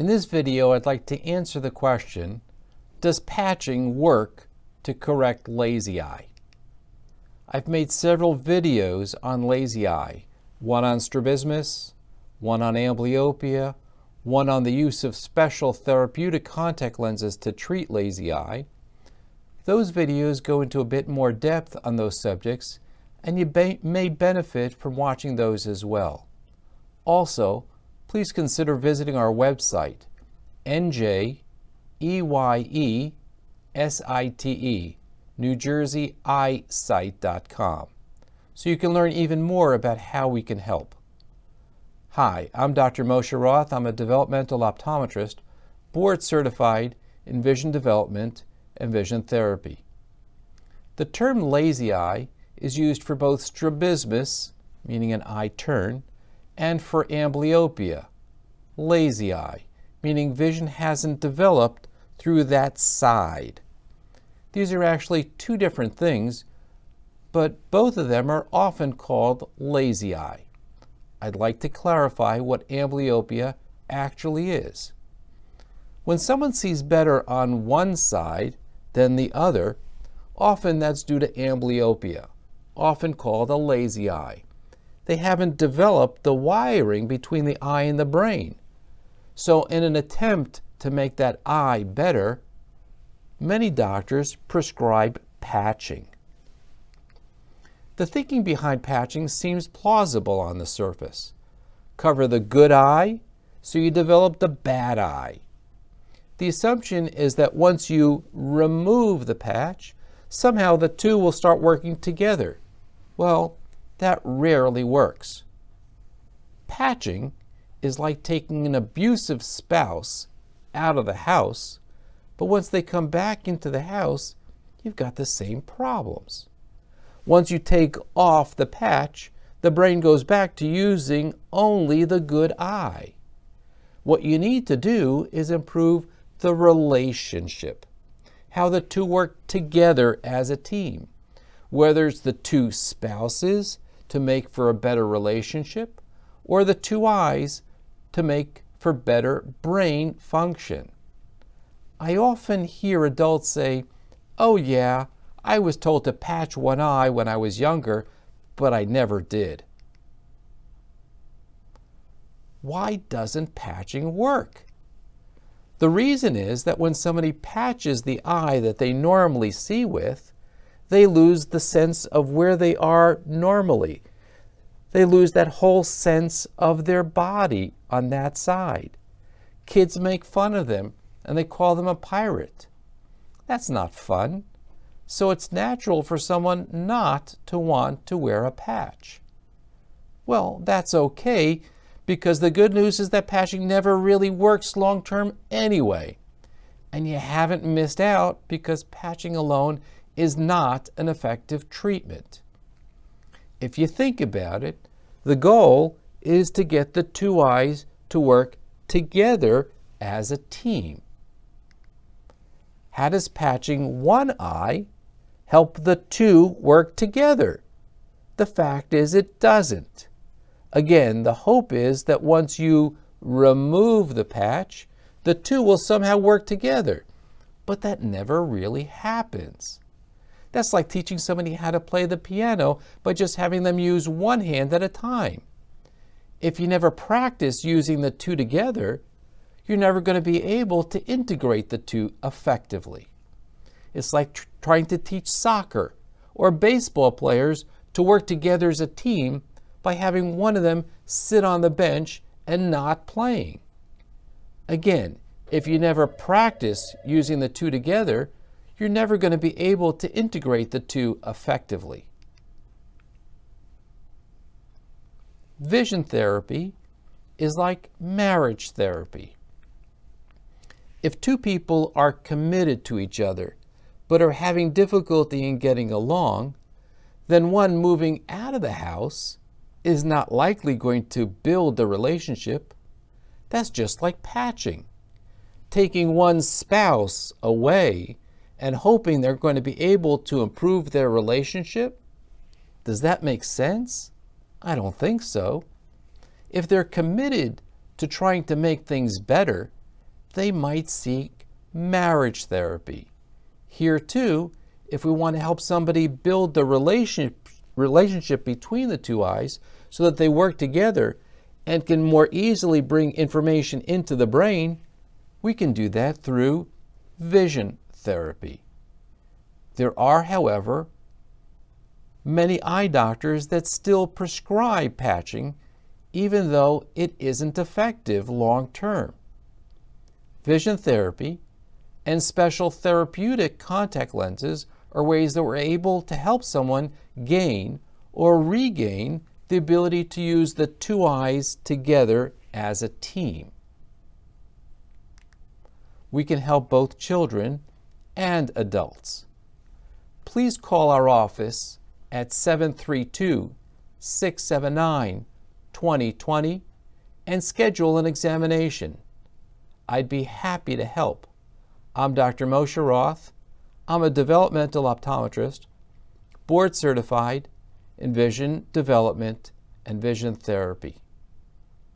In this video, I'd like to answer the question, does patching work to correct lazy eye? I've made several videos on lazy eye, one on strabismus, one on amblyopia, one on the use of special therapeutic contact lenses to treat lazy eye. Those videos go into a bit more depth on those subjects, and you may benefit from watching those as well. Also, please consider visiting our website, NJEYESITE, NewJerseyEyesight.com, so you can learn even more about how we can help. Hi, I'm Dr. Moshe Roth. I'm a developmental optometrist, board certified in vision development and vision therapy. The term lazy eye is used for both strabismus, meaning an eye turn, and for amblyopia, lazy eye, meaning vision hasn't developed through that side. These are actually two different things, but both of them are often called lazy eye. I'd like to clarify what amblyopia actually is. When someone sees better on one side than the other, often that's due to amblyopia, often called a lazy eye. They haven't developed the wiring between the eye and the brain. So in an attempt to make that eye better, many doctors prescribe patching. The thinking behind patching seems plausible on the surface. Cover the good eye, so you develop the bad eye. The assumption is that once you remove the patch, somehow the two will start working together. Well, that rarely works. Patching is like taking an abusive spouse out of the house, but once they come back into the house, you've got the same problems. Once you take off the patch, the brain goes back to using only the good eye. What you need to do is improve the relationship, how the two work together as a team, whether it's the two spouses to make for a better relationship, or the two eyes to make for better brain function. I often hear adults say, "Oh yeah, I was told to patch one eye when I was younger, but I never did." Why doesn't patching work? The reason is that when somebody patches the eye that they normally see with, they lose the sense of where they are normally. They lose that whole sense of their body on that side. Kids make fun of them and they call them a pirate. That's not fun. So it's natural for someone not to want to wear a patch. Well, that's okay, because the good news is that patching never really works long term anyway. And you haven't missed out, because patching alone is not an effective treatment. If you think about it, the goal is to get the two eyes to work together as a team. How does patching one eye help the two work together? The fact is it doesn't. Again, the hope is that once you remove the patch, the two will somehow work together. But that never really happens. That's like teaching somebody how to play the piano by just having them use one hand at a time. If you never practice using the two together, you're never going to be able to integrate the two effectively. It's like trying to teach soccer or baseball players to work together as a team by having one of them sit on the bench and not playing. Again, if you never practice using the two together, you're never going to be able to integrate the two effectively. Vision therapy is like marriage therapy. If two people are committed to each other but are having difficulty in getting along, then one moving out of the house is not likely going to build the relationship. That's just like patching. Taking one spouse away and hoping they're going to be able to improve their relationship? Does that make sense? I don't think so. If they're committed to trying to make things better, they might seek marriage therapy. Here too, if we want to help somebody build the relationship between the two eyes so that they work together and can more easily bring information into the brain, we can do that through vision therapy. There are, however, many eye doctors that still prescribe patching even though it isn't effective long term. Vision therapy and special therapeutic contact lenses are ways that we're able to help someone gain or regain the ability to use the two eyes together as a team. We can help both children and adults. Please call our office at 732-679-2020 and schedule an examination. I'd be happy to help. I'm Dr. Moshe Roth. I'm a developmental optometrist, board certified in vision development and vision therapy.